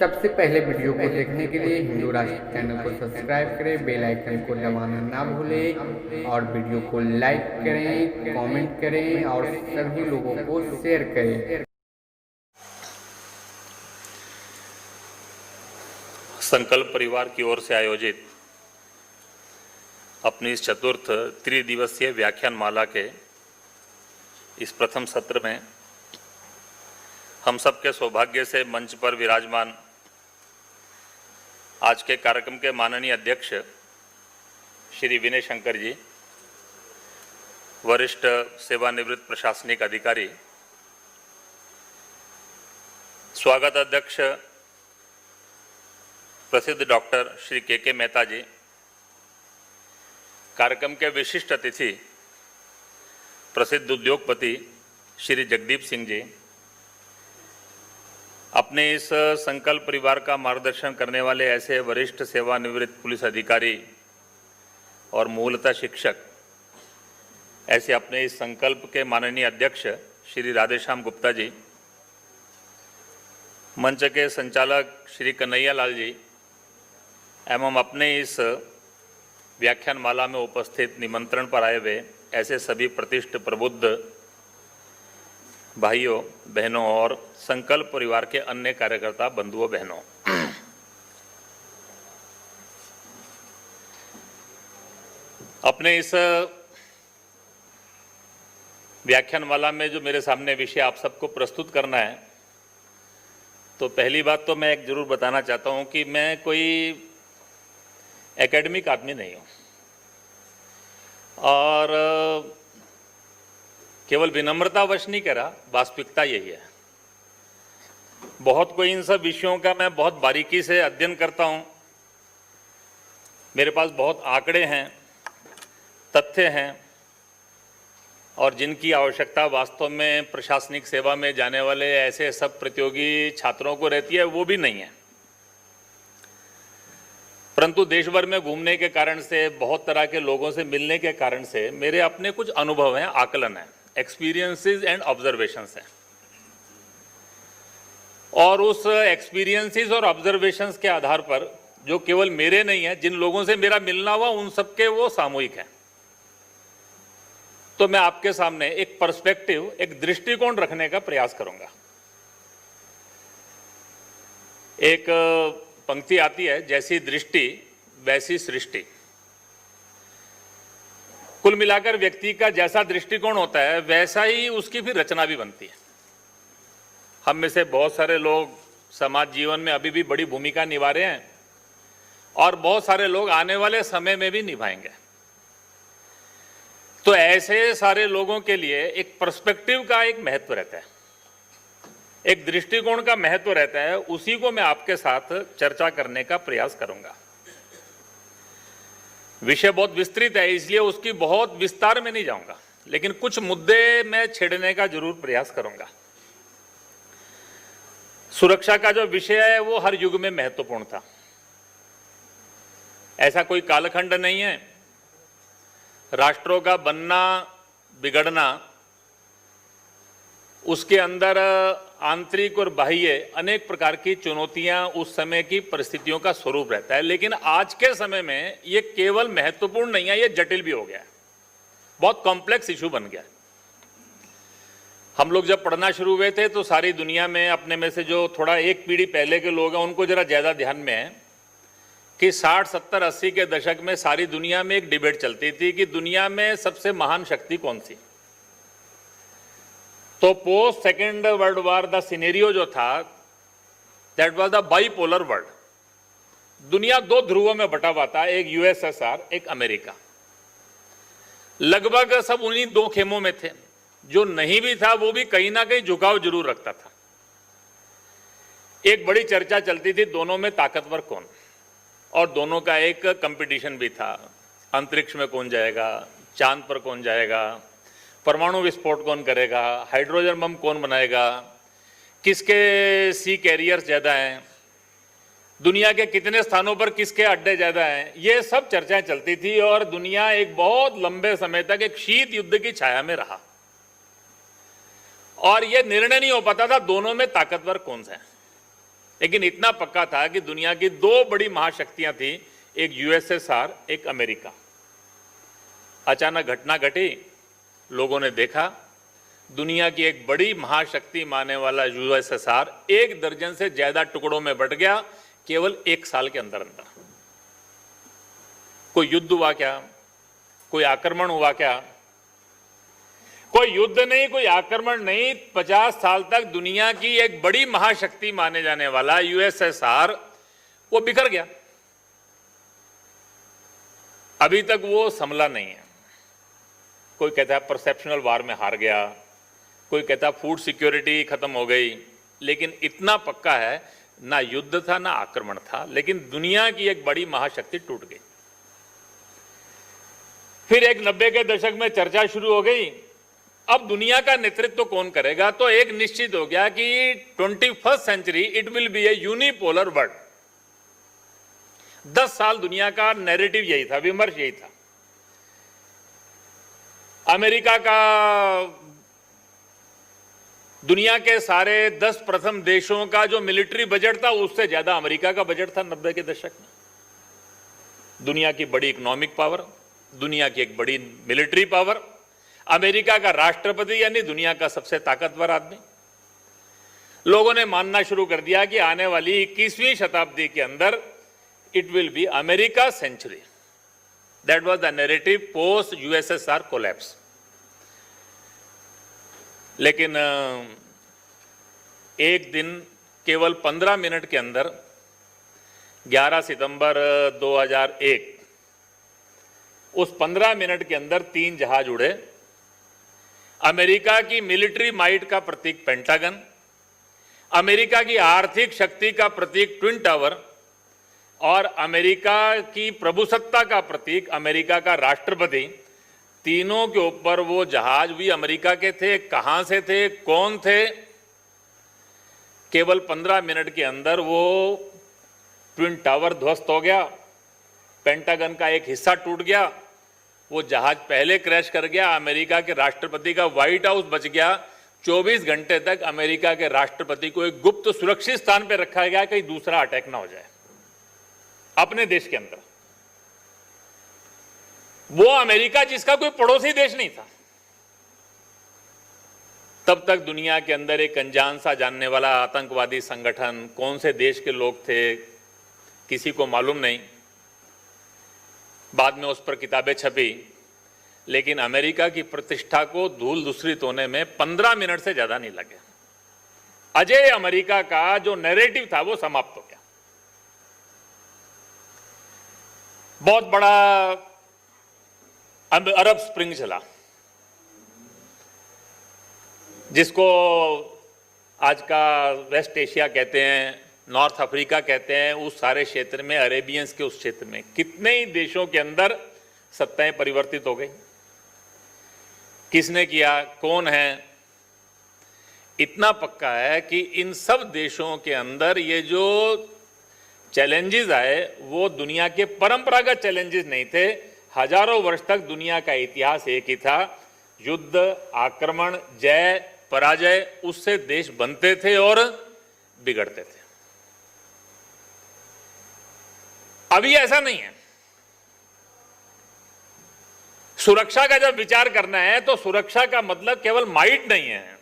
सबसे पहले वीडियो को देखने के लिए हिंदू राष्ट्र चैनल को सब्सक्राइब करें, बेल आइकन को दबाना ना भूलें और वीडियो को लाइक करें, कमेंट करें और सभी लोगों को शेयर करें। संकल्प परिवार की ओर से आयोजित अपनी इस चतुर्थ त्रिदिवसीय व्याख्यान माला के इस प्रथम सत्र में हम सबके सौभाग्य से मंच पर विराजमान आज के कार्यक्रम के माननीय अध्यक्ष श्री विनय शंकर जी, वरिष्ठ सेवानिवृत्त प्रशासनिक अधिकारी, स्वागत अध्यक्ष प्रसिद्ध डॉक्टर श्री के मेहता जी, कार्यक्रम के विशिष्ट अतिथि प्रसिद्ध उद्योगपति श्री जगदीप सिंह जी, अपने इस संकल्प परिवार का मार्गदर्शन करने वाले ऐसे वरिष्ठ सेवानिवृत्त पुलिस अधिकारी और मूलतः शिक्षक, ऐसे अपने इस संकल्प के माननीय अध्यक्ष श्री राधेश्याम गुप्ता जी, मंच के संचालक श्री कन्हैया लाल जी एवं अपने इस व्याख्यान माला में उपस्थित निमंत्रण पर आए हुए ऐसे सभी प्रतिष्ठित प्रबुद्ध भाइयों बहनों और संकल्प परिवार के अन्य कार्यकर्ता बंधुओं बहनों, अपने इस व्याख्यानमाला में जो मेरे सामने विषय आप सबको प्रस्तुत करना है, तो पहली बात तो मैं एक जरूर बताना चाहता हूं कि मैं कोई एकेडमिक आदमी नहीं हूं और केवल विनम्रतावश नहीं कह रहा, वास्तविकता यही है। बहुत कोई इन सब विषयों का मैं बहुत बारीकी से अध्ययन करता हूं, मेरे पास बहुत आंकड़े हैं, तथ्य हैं और जिनकी आवश्यकता वास्तव में प्रशासनिक सेवा में जाने वाले ऐसे सब प्रतियोगी छात्रों को रहती है, वो भी नहीं है। परंतु देश भर में घूमने के कारण से, बहुत तरह के लोगों से मिलने के कारण से मेरे अपने कुछ अनुभव हैं, आकलन हैं, एक्सपीरियंसेस एंड ऑब्जर्वेशंस हैं और उस एक्सपीरियंसेस और ऑब्जर्वेशंस के आधार पर जो केवल मेरे नहीं है, जिन लोगों से मेरा मिलना हुआ उन सबके वो सामूहिक हैं। तो मैं आपके सामने एक पर्सपेक्टिव, एक दृष्टिकोण रखने का प्रयास करूंगा। एक पंक्ति आती है, जैसी दृष्टि वैसी सृष्टि। कुल मिलाकर व्यक्ति का जैसा दृष्टिकोण होता है वैसा ही उसकी फिर रचना भी बनती है। हम में से बहुत सारे लोग समाज जीवन में अभी भी बड़ी भूमिका निभा रहे हैं और बहुत सारे लोग आने वाले समय में भी निभाएंगे। तो ऐसे सारे लोगों के लिए एक पर्सपेक्टिव का एक महत्व रहता है, एक दृष्टिकोण का महत्व रहता है। उसी को मैं आपके साथ चर्चा करने का प्रयास करूंगा। विषय बहुत विस्तृत है, इसलिए उसकी बहुत विस्तार में नहीं जाऊंगा, लेकिन कुछ मुद्दे मैं छेड़ने का जरूर प्रयास करूंगा। सुरक्षा का जो विषय है वो हर युग में महत्वपूर्ण था। ऐसा कोई कालखंड नहीं है, राष्ट्रों का बनना बिगड़ना, उसके अंदर आंतरिक और बाह्य अनेक प्रकार की चुनौतियां उस समय की परिस्थितियों का स्वरूप रहता है। लेकिन आज के समय में ये केवल महत्वपूर्ण नहीं है, ये जटिल भी हो गया है, बहुत कॉम्प्लेक्स इशू बन गया है। हम लोग जब पढ़ना शुरू हुए थे तो सारी दुनिया में, अपने में से जो थोड़ा एक पीढ़ी पहले के लोग हैं उनको जरा ज्यादा ध्यान में है कि 60, 70, 80 के दशक में सारी दुनिया में एक डिबेट चलती थी कि दुनिया में सबसे महान शक्ति कौन सी। तो post second world war the scenario जो था, that was the bipolar world. दुनिया दो ध्रुवों में बटा हुआ था, एक यूएसएसआर, एक अमेरिका। लगभग सब उन्हीं दो खेमों में थे। जो नहीं भी था वो भी कहीं ना कहीं झुकाव जरूर रखता था। एक बड़ी चर्चा चलती थी दोनों में ताकतवर कौन, और दोनों का एक कंपटीशन भी था। अंतरिक्ष में कौन जाएगा, चांद पर कौन जाएगा, परमाणु विस्फोट कौन करेगा, हाइड्रोजन बम कौन बनाएगा, किसके सी कैरियर्स ज्यादा हैं, दुनिया के कितने स्थानों पर किसके अड्डे ज्यादा हैं। ये सब चर्चाएं चलती थी और दुनिया एक बहुत लंबे समय तक एक शीत युद्ध की छाया में रहा और ये निर्णय नहीं हो पाता था दोनों में ताकतवर कौन सा है। लेकिन इतना पक्का था कि दुनिया की दो बड़ी महाशक्तियां थी, एक यूएसएसआर, एक अमेरिका। अचानक घटना घटी, लोगों ने देखा दुनिया की एक बड़ी महाशक्ति मानने वाला यूएसएसआर 1 दर्जन से ज्यादा टुकड़ों में बंट गया केवल 1 साल के अंदर अंदर। कोई युद्ध हुआ क्या? कोई आक्रमण हुआ क्या? कोई युद्ध नहीं, कोई आक्रमण नहीं। 50 साल तक दुनिया की एक बड़ी महाशक्ति माने जाने वाला यूएसएसआर वो बिखर गया। अभी तक वो संभला नहीं है। कोई कहता है परसेप्शनल वार में हार गया, कोई कहता है फूड सिक्योरिटी खत्म हो गई, लेकिन इतना पक्का है ना युद्ध था ना आक्रमण था, लेकिन दुनिया की एक बड़ी महाशक्ति टूट गई। फिर एक 90 के दशक में चर्चा शुरू हो गई, अब दुनिया का नेतृत्व कौन करेगा? तो एक निश्चित हो गया कि 21st century it will be a unipolar world. 10 साल दुनिया का नैरेटिव यही था, विमर्श यही था। अमेरिका का दुनिया के सारे 10 प्रथम देशों का जो मिलिट्री बजट था उससे ज्यादा अमेरिका का बजट था 90 के दशक में। दुनिया की बड़ी इकोनॉमिक पावर, दुनिया की एक बड़ी मिलिट्री पावर, अमेरिका का राष्ट्रपति यानी दुनिया का सबसे ताकतवर आदमी। लोगों ने मानना शुरू कर दिया कि आने वाली 21वीं शताब्दी के अंदर it will be America century. That was the narrative post USSR collapse. लेकिन एक दिन केवल 15 मिनट के अंदर 11 सितंबर 2001 उस 15 मिनट के अंदर 3 जहाज उड़े। अमेरिका की मिलिट्री माइट का प्रतीक पेंटागन, अमेरिका की आर्थिक शक्ति का प्रतीक ट्विन टावर और अमेरिका की प्रभुसत्ता का प्रतीक अमेरिका का राष्ट्रपति, तीनों के ऊपर वो जहाज भी अमेरिका के थे। कहां से थे, कौन थे? केवल 15 मिनट के अंदर वो ट्विन टावर ध्वस्त हो गया, पेंटागन का एक हिस्सा टूट गया, वो जहाज पहले क्रैश कर गया, अमेरिका के राष्ट्रपति का व्हाइट हाउस बच गया। 24 घंटे तक अमेरिका के राष्ट्रपति को एक गुप्त सुरक्षित स्थान पर रखा गया, कहीं दूसरा अटैक ना हो जाए अपने देश के अंदर। वो अमेरिका जिसका कोई पड़ोसी देश नहीं था। तब तक दुनिया के अंदर एक अनजान सा जानने वाला आतंकवादी संगठन, कौन से देश के लोग थे किसी को मालूम नहीं। बाद में उस पर किताबें छपी, लेकिन अमेरिका की प्रतिष्ठा को धूल दूसरित होने में 15 मिनट से ज्यादा नहीं लगे। अजय अमेरिका का जो नैरेटिव था वो समाप्त हो गया। बहुत बड़ा अरब स्प्रिंग चला, जिसको आज का वेस्ट एशिया कहते हैं, नॉर्थ अफ्रीका कहते हैं। उस सारे क्षेत्र में, अरेबियंस के उस क्षेत्र में कितने ही देशों के अंदर सत्ताएं परिवर्तित हो गई। किसने किया, कौन है? इतना पक्का है कि इन सब देशों के अंदर ये जो चैलेंजेस आए वो दुनिया के परंपरागत चैलेंजेस नहीं थे। हजारों वर्ष तक दुनिया का इतिहास एक ही था, युद्ध, आक्रमण, जय, पराजय, उससे देश बनते थे और बिगड़ते थे। अभी ऐसा नहीं है। सुरक्षा का जब विचार करना है तो सुरक्षा का मतलब केवल माइट नहीं है,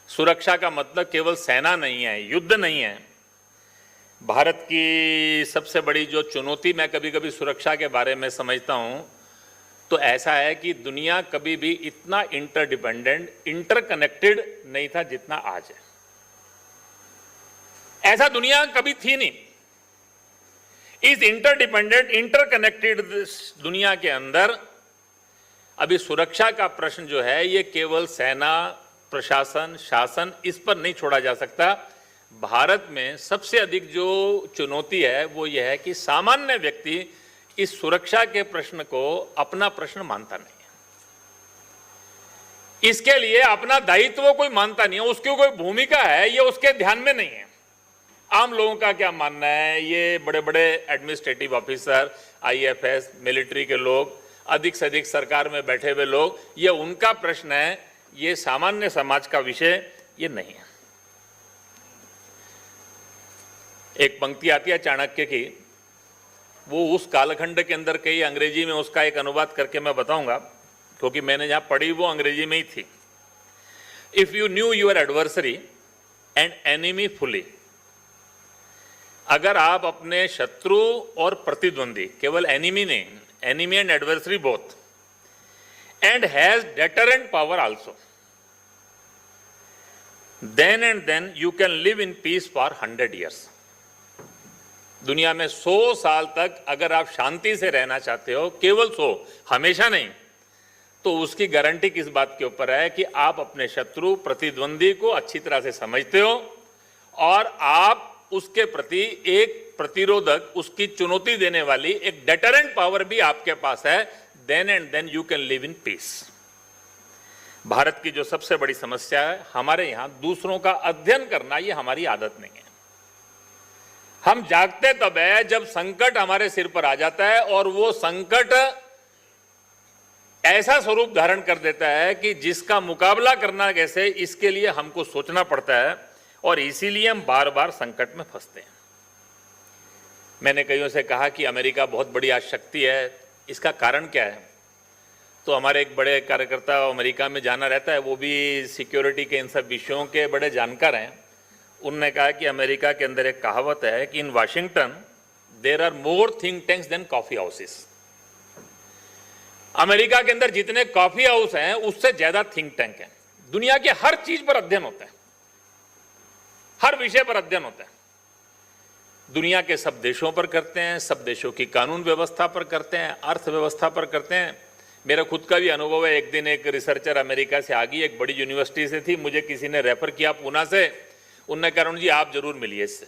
सुरक्षा का मतलब केवल सेना नहीं है, युद्ध नहीं है। भारत की सबसे बड़ी जो चुनौती मैं कभी कभी सुरक्षा के बारे में समझता हूं तो ऐसा है कि दुनिया कभी भी इतना इंटरडिपेंडेंट, इंटरकनेक्टेड नहीं था जितना आज है। ऐसा दुनिया कभी थी नहीं। इस इंटरडिपेंडेंट, इंटरकनेक्टेड दुनिया के अंदर अभी सुरक्षा का प्रश्न जो है ये केवल सेना, प्रशासन, शासन, इस पर नहीं छोड़ा जा सकता। भारत में सबसे अधिक जो चुनौती है वो यह है कि सामान्य व्यक्ति इस सुरक्षा के प्रश्न को अपना प्रश्न मानता नहीं है, इसके लिए अपना दायित्व कोई मानता नहीं है, उसकी कोई भूमिका है ये उसके ध्यान में नहीं है। आम लोगों का क्या मानना है, ये बड़े बड़े एडमिनिस्ट्रेटिव ऑफिसर, आईएफएस, मिलिट्री के लोग, अधिक से अधिक सरकार में बैठे हुए लोग, ये उनका प्रश्न है, ये सामान्य समाज का विषय ये नहीं है। एक पंक्ति आती है चाणक्य की, वो उस कालखंड के अंदर कई अंग्रेजी में उसका एक अनुवाद करके मैं बताऊंगा, क्योंकि मैंने जहां पढ़ी वो अंग्रेजी में ही थी। If you knew your adversary and enemy fully, अगर आप अपने शत्रु और प्रतिद्वंदी, केवल एनिमी नहीं, enemy and adversary both, and has deterrent power also, then and then you can live in peace for 100 years। दुनिया में 100 साल तक अगर आप शांति से रहना चाहते हो, केवल 100, हमेशा नहीं, तो उसकी गारंटी किस बात के ऊपर है कि आप अपने शत्रु प्रतिद्वंदी को अच्छी तरह से समझते हो और आप उसके प्रति एक प्रतिरोधक, उसकी चुनौती देने वाली एक डेटरेंट पावर भी आपके पास है। then and then you can live in peace। Bharat की जो सबसे बड़ी समस्या है, हमारे यहां दूसरों का अध्ययन करना, ये हमारी आदत नहीं है। हम जागते तब है जब संकट हमारे सिर पर आ जाता है, और वो संकट ऐसा स्वरूप धारण कर देता है कि जिसका मुकाबला करना कैसे, इसके लिए हमको सोचना पड़ता है, और इसीलिए हम बार बार संकट में फंसते हैं। मैंने कईयों से कहा कि अमेरिका बहुत बड़ी आज शक्ति है, इसका कारण क्या है? तो हमारे एक बड़े कार्यकर्ता अमेरिका में जाना रहता है, वो भी सिक्योरिटी के इन सब विषयों के बड़े जानकार हैं। उन्होंने कहा कि अमेरिका के अंदर एक कहावत है कि in Washington there are more think tanks than coffee houses. America के अंदर जितने कॉफी हाउस हैं उससे ज्यादा थिंक टैंक हैं। दुनिया के हर चीज पर अध्ययन होता है, हर विषय पर अध्ययन होता है। दुनिया के सब देशों पर करते हैं, सब देशों की कानून व्यवस्था पर करते हैं, अर्थव्यवस्था पर करते हैं। मेरा खुद का भी अनुभव है। एक दिन एक रिसर्चर अमेरिका से आ गई, एक बड़ी यूनिवर्सिटी से थी, मुझे किसी ने रेफर किया पूना से। उन्होंने कहा अरुण जी आप जरूर मिलिए इससे।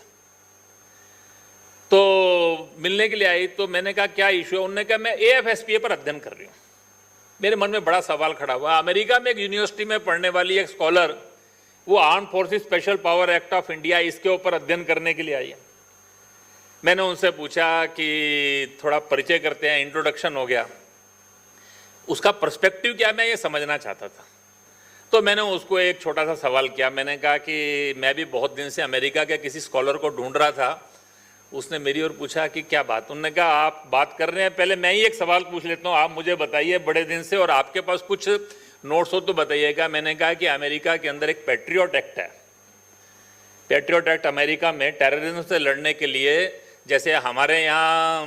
तो मिलने के लिए आई, तो मैंने कहा क्या इशू है? उन्होंने कहा मैं AFSPA पर अध्ययन कर रही हूँ। मेरे मन में बड़ा सवाल खड़ा हुआ। अमेरिका में एक यूनिवर्सिटी में पढ़ने वाली एक स्कॉलर, वो arm forces special power act of India, इसके ऊपर अध्ययन करने के लिए आई है। मैंने उनसे पूछा कि थोड़ा परिचय करते हैं, इंट्रोडक्शन हो गया। उसका पर्सपेक्टिव क्या, मैं ये समझना चाहता था। तो मैंने उसको एक छोटा सा सवाल किया। मैंने कहा कि मैं भी बहुत दिन से अमेरिका के किसी स्कॉलर को ढूंढ रहा था। उसने मेरी ओर पूछा कि क्या बात? उन्होंने कहा आप बात कर रहे हैं, पहले मैं ही एक सवाल पूछ लेता हूँ, आप मुझे बताइए बड़े दिन से, और आपके पास कुछ नोट्स हो तो बताइएगा। मैंने कहा कि अमेरिका के अंदर एक पैट्रियट एक्ट है। पैट्रियट एक्ट अमेरिका में टेररिज्म से लड़ने के लिए, जैसे हमारे यहाँ